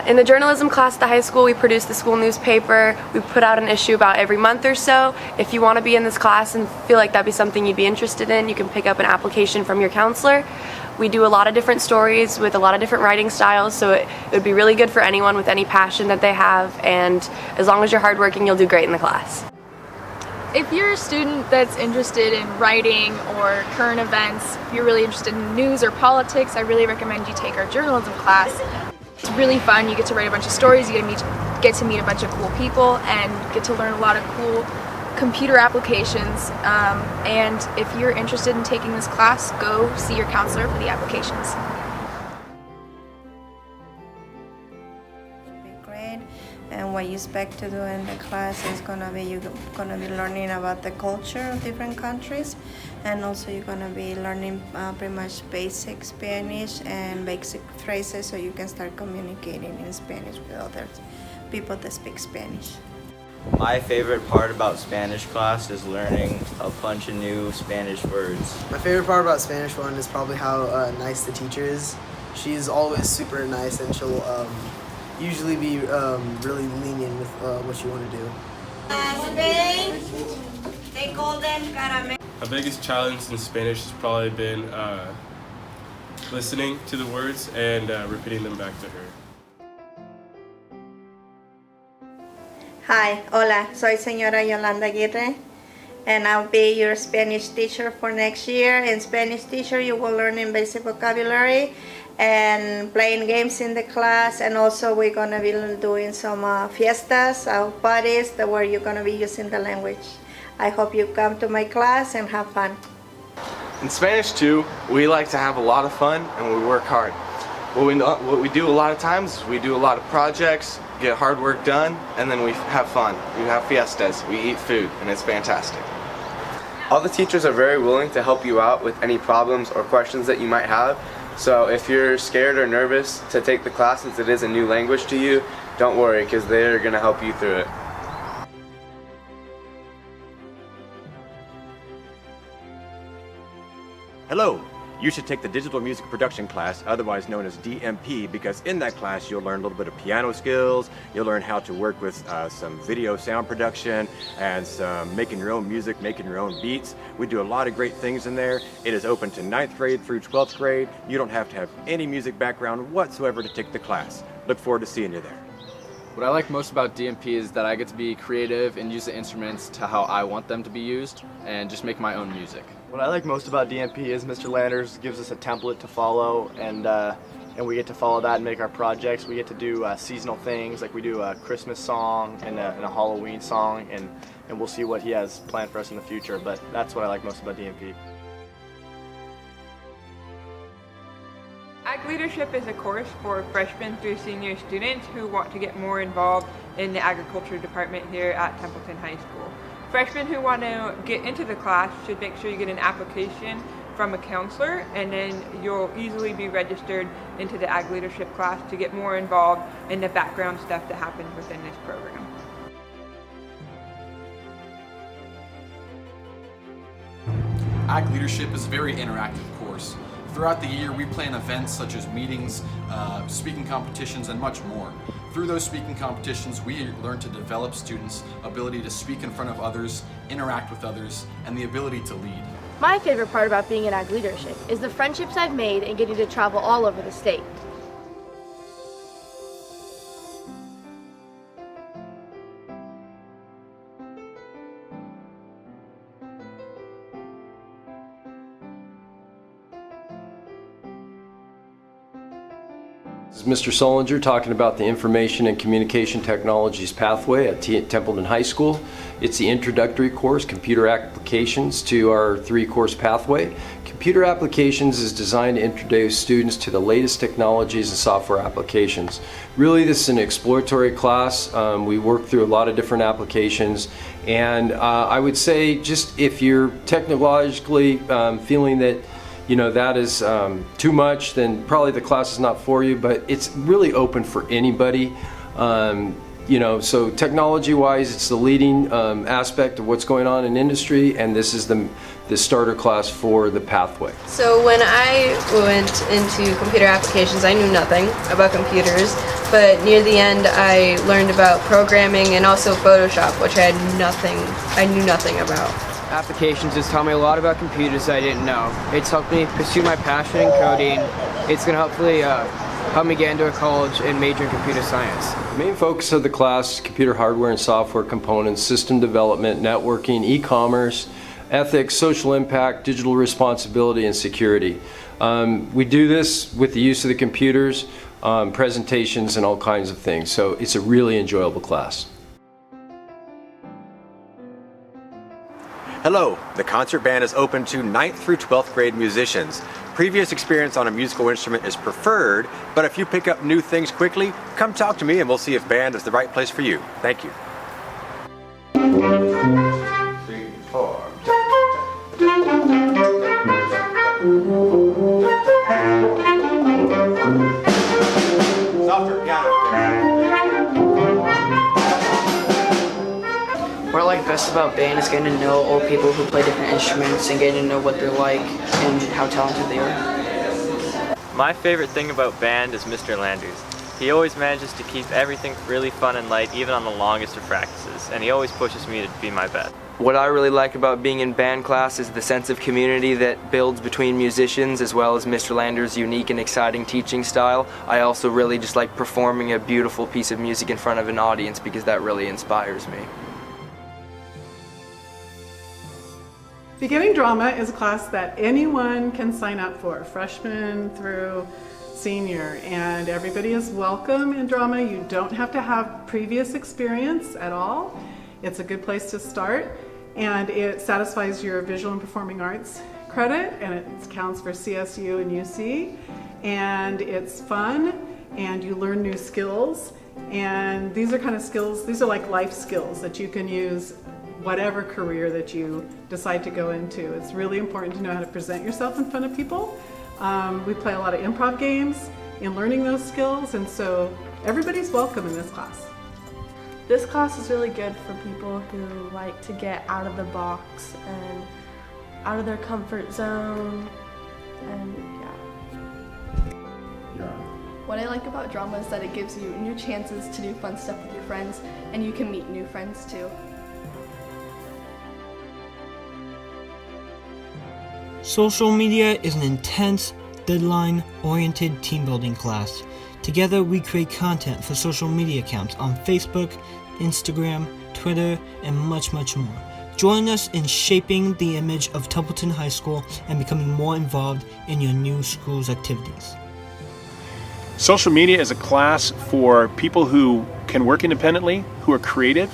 In the journalism class at the high school, we produce the school newspaper. We put out an issue about every month or so. If you want to be in this class and feel like that'd be something you'd be interested in, you can pick up an application from your counselor. We do a lot of different stories with a lot of different writing styles, so it would be really good for anyone with any passion that they have, and as long as you're hardworking, you'll do great in the class. If you're a student that's interested in writing or current events, if you're really interested in news or politics, I really recommend you take our journalism class. It's really fun. You get to write a bunch of stories, you get to meet a bunch of cool people, and get to learn a lot of cool computer applications. And if you're interested in taking this class, go see your counselor for the applications. Great. And what you expect to do in the class is you're gonna be learning about the culture of different countries, and also you're gonna be learning pretty much basic Spanish and basic phrases, so you can start communicating in Spanish with other people that speak Spanish. My favorite part about Spanish class is learning a bunch of new Spanish words. My favorite part about Spanish 1 is probably how nice the teacher is. She's always super nice, and she'll usually be really lenient with what you want to do. Spain, they call them caramel. My biggest challenge in Spanish has probably been listening to the words and repeating them back to her. Hi, hola, soy señora Yolanda Aguirre, and I'll be your Spanish teacher for next year. In Spanish teacher, you will learn in basic vocabulary and playing games in the class, and also we're gonna be doing some fiestas, parties where you're gonna be using the language. I hope you come to my class and have fun. In Spanish too, we like to have a lot of fun and we work hard. What we do a lot of times is we do a lot of projects, get hard work done, and then we have fun. We have fiestas, we eat food, and it's fantastic. All the teachers are very willing to help you out with any problems or questions that you might have. So if you're scared or nervous to take the class since it is a new language to you, don't worry, because they're going to help you through it. Hello! You should take the Digital Music Production class, otherwise known as DMP, because in that class you'll learn a little bit of piano skills, you'll learn how to work with some video sound production, and some making your own music, making your own beats. We do a lot of great things in there. It is open to 9th grade through 12th grade. You don't have to have any music background whatsoever to take the class. Look forward to seeing you there. What I like most about DMP is that I get to be creative and use the instruments to how I want them to be used, and just make my own music. What I like most about DMP is Mr. Landers gives us a template to follow, and we get to follow that and make our projects. We get to do seasonal things, like we do a Christmas song and a Halloween song, and we'll see what he has planned for us in the future, but that's what I like most about DMP. Ag Leadership is a course for freshmen through senior students who want to get more involved in the agriculture department here at Templeton High School. Freshmen who want to get into the class should make sure you get an application from a counselor, and then you'll easily be registered into the Ag Leadership class to get more involved in the background stuff that happens within this program. Ag Leadership is a very interactive course. Throughout the year, we plan events such as meetings, speaking competitions, and much more. Through those speaking competitions, we learn to develop students' ability to speak in front of others, interact with others, and the ability to lead. My favorite part about being in Ag Leadership is the friendships I've made and getting to travel all over the state. This is Mr. Solinger talking about the Information and Communication Technologies pathway at Templeton High School. It's the introductory course, Computer Applications, to our 3-course pathway. Computer Applications is designed to introduce students to the latest technologies and software applications. Really, this is an exploratory class. We work through a lot of different applications, and I would say just if you're technologically feeling that that is too much, then probably the class is not for you, but it's really open for anybody. So technology-wise, it's the leading aspect of what's going on in industry, and this is the starter class for the pathway. So when I went into computer applications, I knew nothing about computers, but near the end I learned about programming and also Photoshop, which I knew nothing about. Applications has taught me a lot about computers I didn't know. It's helped me pursue my passion in coding. It's going to hopefully help me get into a college and major in computer science. The main focus of the class is computer hardware and software components, system development, networking, e-commerce, ethics, social impact, digital responsibility, and security. We do this with the use of the computers, presentations, and all kinds of things. So it's a really enjoyable class. Hello, the concert band is open to 9th through 12th grade musicians. Previous experience on a musical instrument is preferred, but if you pick up new things quickly, come talk to me and we'll see if band is the right place for you. Thank you. 3, 4. Softer piano. What I like best about band is getting to know all people who play different instruments and getting to know what they're like and how talented they are. My favorite thing about band is Mr. Landers. He always manages to keep everything really fun and light, even on the longest of practices, and he always pushes me to be my best. What I really like about being in band class is the sense of community that builds between musicians, as well as Mr. Landers' unique and exciting teaching style. I also really just like performing a beautiful piece of music in front of an audience because that really inspires me. Beginning Drama is a class that anyone can sign up for, freshman through senior, and everybody is welcome in drama. You don't have to have previous experience at all. It's a good place to start, and it satisfies your visual and performing arts credit, and it counts for CSU and UC, and it's fun, and you learn new skills, and these are kind of skills, these are like life skills that you can use whatever career that you decide to go into. It's really important to know how to present yourself in front of people. We play a lot of improv games in learning those skills, and so everybody's welcome in this class. This class is really good for people who like to get out of the box and out of their comfort zone, and What I like about drama is that it gives you new chances to do fun stuff with your friends, and you can meet new friends too. Social media is an intense, deadline-oriented team-building class. Together, we create content for social media accounts on Facebook, Instagram, Twitter, and much, much more. Join us in shaping the image of Templeton High School and becoming more involved in your new school's activities. Social media is a class for people who can work independently, who are creative,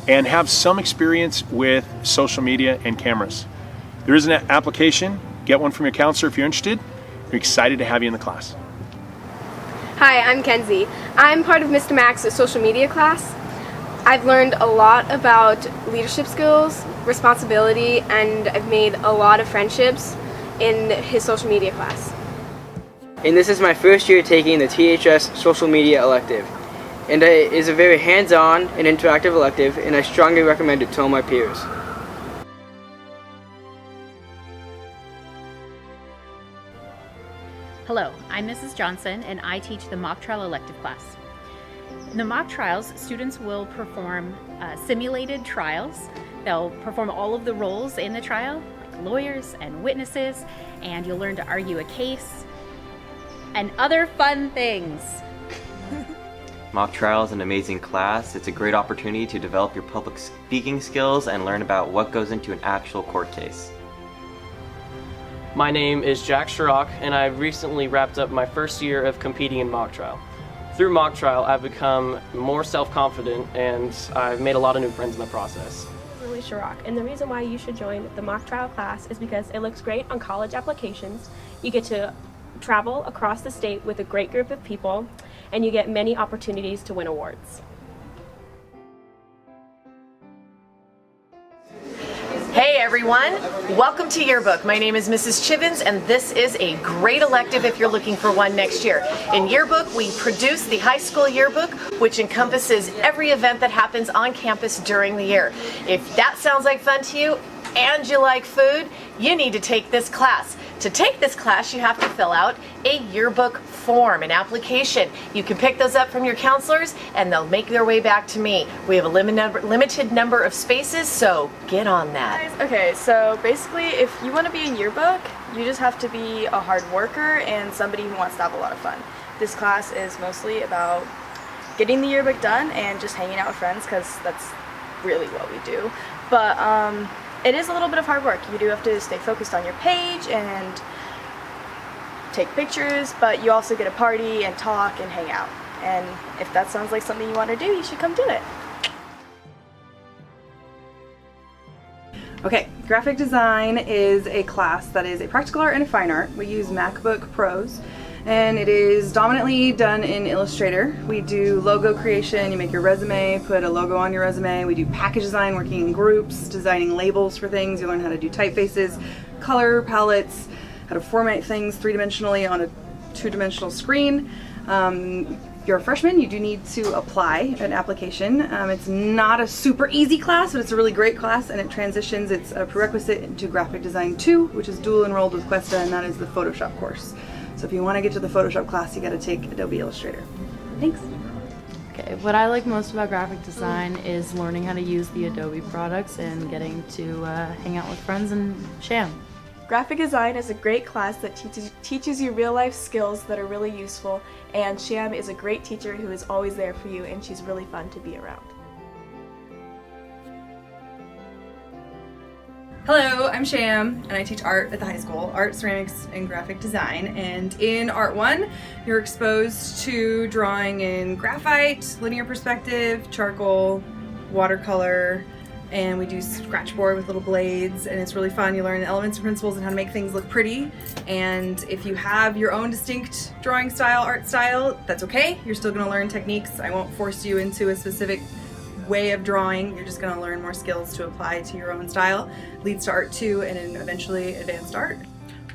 and have some experience with social media and cameras. There is an application. Get one from your counselor if you're interested. We're excited to have you in the class. Hi, I'm Kenzie. I'm part of Mr. Max's social media class. I've learned a lot about leadership skills, responsibility, and I've made a lot of friendships in his social media class. And this is my first year taking the THS social media elective. And it is a very hands-on and interactive elective, and I strongly recommend it to all my peers. Hello, I'm Mrs. Johnson, and I teach the mock trial elective class. In the mock trials, students will perform simulated trials. They'll perform all of the roles in the trial, like lawyers and witnesses, and you'll learn to argue a case and other fun things. Mock trial is an amazing class. It's a great opportunity to develop your public speaking skills and learn about what goes into an actual court case. My name is Jack Schrock, and I've recently wrapped up my first year of competing in mock trial. Through mock trial, I've become more self-confident, and I've made a lot of new friends in the process. Lily Schrock, and the reason why you should join the mock trial class is because it looks great on college applications. You get to travel across the state with a great group of people, and you get many opportunities to win awards. Hey everyone! everyone. Welcome to Yearbook. My name is Mrs. Chivens, and this is a great elective if you're looking for one next year. In Yearbook, we produce the high school yearbook, which encompasses every event that happens on campus during the year. If that sounds like fun to you, and you like food, you need to take this class. To take this class, you have to fill out a yearbook form, an application. You can pick those up from your counselors and they'll make their way back to me. We have a limited number of spaces, so get on that. Okay, so basically if you want to be in yearbook, you just have to be a hard worker and somebody who wants to have a lot of fun. This class is mostly about getting the yearbook done and just hanging out with friends, because that's really what we do. But it is a little bit of hard work. You do have to stay focused on your page and take pictures, but you also get to party and talk and hang out. And if that sounds like something you want to do, you should come do it. Okay, graphic design is a class that is a practical art and a fine art. We use MacBook Pros, and it is dominantly done in Illustrator. We do logo creation, you make your resume, put a logo on your resume. We do package design, working in groups, designing labels for things. You learn how to do typefaces, color palettes, how to format things three-dimensionally on a two-dimensional screen. If you're a freshman, you do need to apply an application. It's not a super easy class, but it's a really great class, and it transitions. It's a prerequisite into Graphic Design 2, which is dual enrolled with Questa, and that is the Photoshop course. So if you want to get to the Photoshop class, you got to take Adobe Illustrator. Thanks. Okay, what I like most about graphic design is learning how to use the Adobe products and getting to hang out with friends and sham. Graphic design is a great class that teaches you real-life skills that are really useful, and Sham is a great teacher who is always there for you, and she's really fun to be around. Hello, I'm Sham, and I teach art at the high school, art, ceramics, and graphic design. And in Art 1, you're exposed to drawing in graphite, linear perspective, charcoal, watercolor, and we do scratchboard with little blades, and it's really fun. You learn the elements and principles and how to make things look pretty. And if you have your own distinct drawing style, art style, that's okay. You're still gonna learn techniques. I won't force you into a specific way of drawing. You're just gonna learn more skills to apply to your own style. Leads to Art 2 and then eventually advanced art.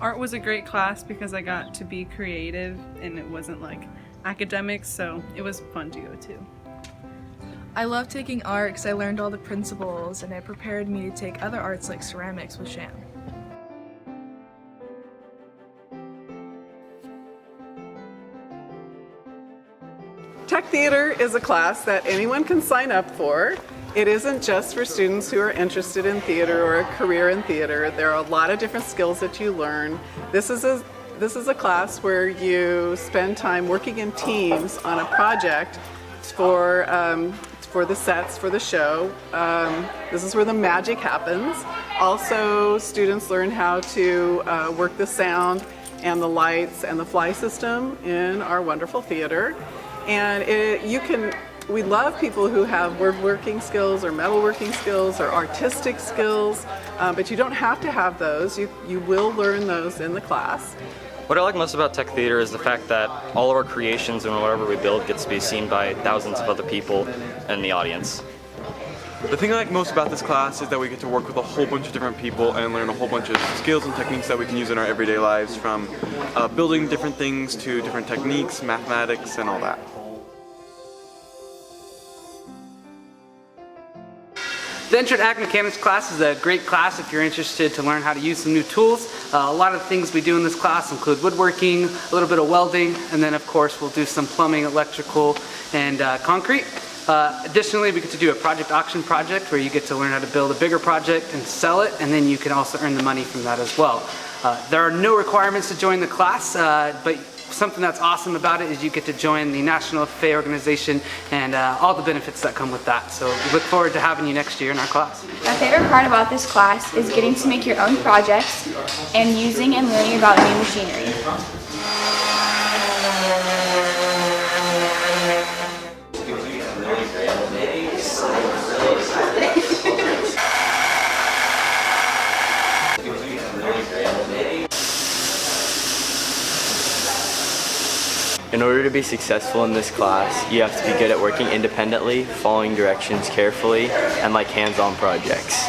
Art was a great class because I got to be creative and it wasn't like academics, so it was fun to go to. I love taking art because I learned all the principles and it prepared me to take other arts like ceramics with Sham. Tech Theater is a class that anyone can sign up for. It isn't just for students who are interested in theater or a career in theater. There are a lot of different skills that you learn. This is a class where you spend time working in teams on a project for the sets for the show. This is where the magic happens. Also, students learn how to work the sound and the lights and the fly system in our wonderful theater. And we love people who have woodworking skills or metalworking skills or artistic skills, but you don't have to have those. You will learn those in the class. What I like most about Tech Theater is the fact that all of our creations and whatever we build gets to be seen by thousands of other people in the audience. The thing I like most about this class is that we get to work with a whole bunch of different people and learn a whole bunch of skills and techniques that we can use in our everyday lives, from building different things to different techniques, mathematics, and all that. The Intro to Ag Mechanics class is a great class if you're interested to learn how to use some new tools. A lot of things we do in this class include woodworking, a little bit of welding, and then of course we'll do some plumbing, electrical, and concrete. Additionally, we get to do a project auction project where you get to learn how to build a bigger project and sell it, and then you can also earn the money from that as well. There are no requirements to join the class, but something that's awesome about it is you get to join the National FFA organization and all the benefits that come with that. So we look forward to having you next year in our class. My favorite part about this class is getting to make your own projects and using and learning about new machinery. In order to be successful in this class, you have to be good at working independently, following directions carefully, and like hands-on projects.